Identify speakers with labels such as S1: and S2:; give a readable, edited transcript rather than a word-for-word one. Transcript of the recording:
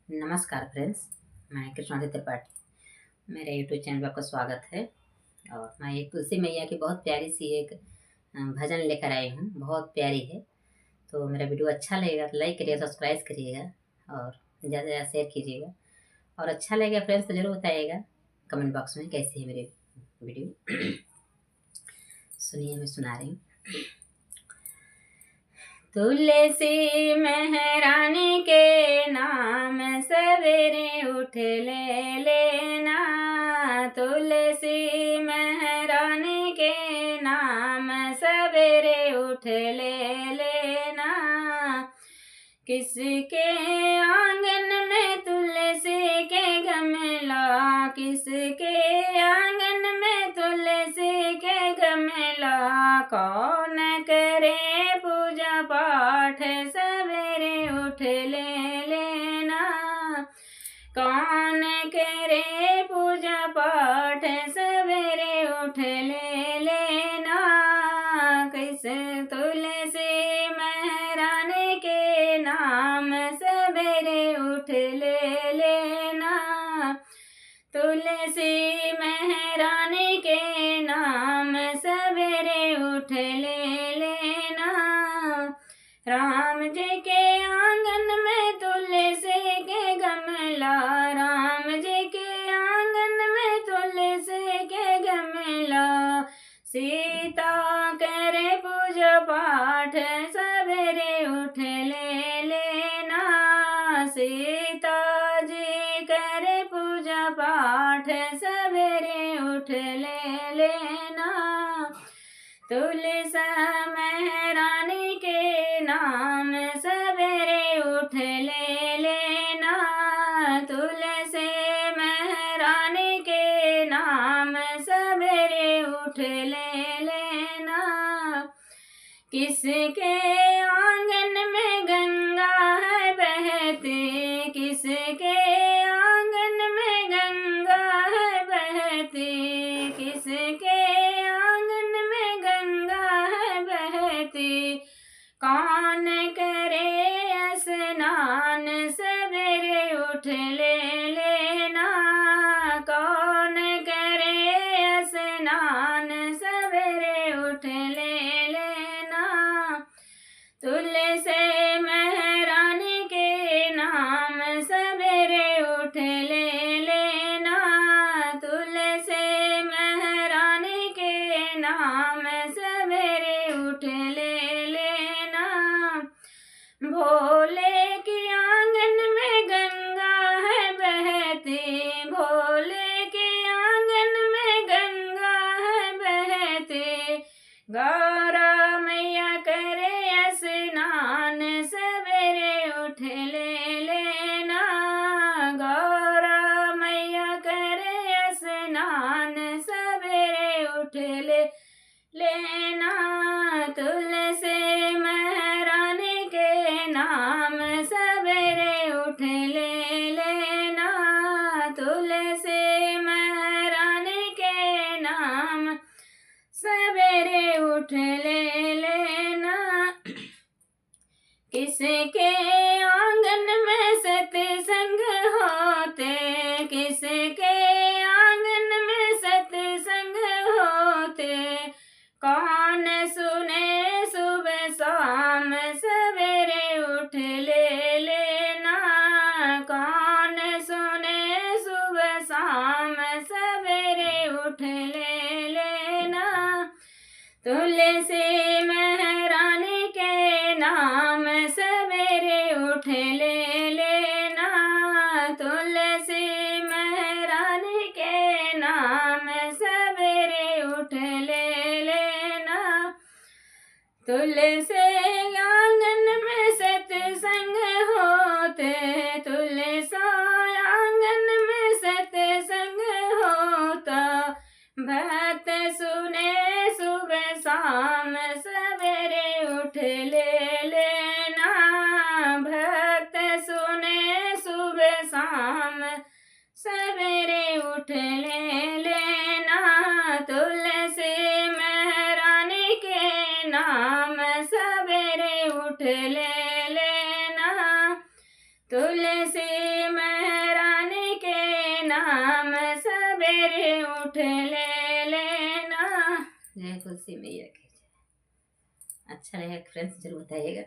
S1: नमस्कार फ्रेंड्स, मैं कृष्णादित्य त्रिपाठी। मेरे यूट्यूब चैनल पर आपका स्वागत है। और मैं एक तुलसी मैया की बहुत प्यारी सी एक भजन लेकर आई हूँ। बहुत प्यारी है। तो मेरा वीडियो अच्छा लगेगा तो लाइक करिएगा, सब्सक्राइब करिएगा और ज़्यादा से ज़्यादा शेयर कीजिएगा। और अच्छा लगेगा फ्रेंड्स तो ज़रूर बताइएगा कमेंट बॉक्स में कैसी है मेरी वीडियो। सुनिए, मैं सुना रही हूँ। तुलसी महारानी के नाम सवेरे उठ ले लेना। तुलसी महारानी के नाम सवेरे उठ ले लेना। किसके आंगन में तुलसी के गमला, किसके आंगन में तुलसी के गमला, कौन करे पूजा पाठ सवेरे उठ ले लेना। कौन करे पूजा पाठ सवेरे उठ ले लेना। किस तुलसी महारानी के नाम सवेरे उठ ले लेना। तुलसी महारानी के नाम सवेरे उठ ले लेना। राम जी के आंगन में तुलसी के गमला, राम जी के आंगन में तुलसी के गमला, सीता करे पूजा पाठ सवेरे उठ ले लेना। सीता जी करे पूजा पाठ सवेरे उठ ले लेना। तुलसी महारानी के नाम सवेरे उठ ले लेना। तुलसी महारानी के नाम सवेरे उठ ले लेना। किसके आंगन में गंगा है बहती, किसके आंगन में गंगा है बहती, किसके आंगन में गंगा है बहती, कौन करे स्नान सवेरे उठ ले लेना। कौन करे स्नान सवेरे उठ ले लेना। तुलसी महारानी के नाम सवेरे उठ ले लेना। तुलसी महारानी के नाम सवेरे उठ ले लेना। भोले के आंगन में गंगा है बहती, भोले के आंगन में गंगा है बहती, गौरा मैया करे स्नान सवेरे उठ ले लेना। गौरा मैया करे स्नान सवेरे उठ ले लेना। तुलसी महारानी के नाम सवेरे उठ ले लेना। तुलसी महारानी के नाम सवेरे उठ ले लेना। किसके आंगन में सत्संग होते, किसके आंगन में सत्संग होते, कौन सुने सुबह शाम सवेरे उठ ले लेना। कौन सुने सुबह शाम सवेरे उठ ले लेना। तुलसी महारानी के नाम सवेरे उठ ले लेना। तुलसी महारानी के नाम सवेरे उठ ले लेना। तुलसी आंगन में सत्संग होते, तुलसी आंगन में सत्संग होता, भक्त सुने सुबह शाम सवेरे उठ ले लेना। भक्त सुने सुबह शाम सवेरे उठ ले लेना। तुलसी महारानी के नाम सवेरे उठ ले लेना। तुलसी तुलसी महारानी के नाम सवेरे उठ ले लेना। जय तुलसी मैया की जय। अच्छा रहेगा फ्रेंड्स, जरूर बताइएगा।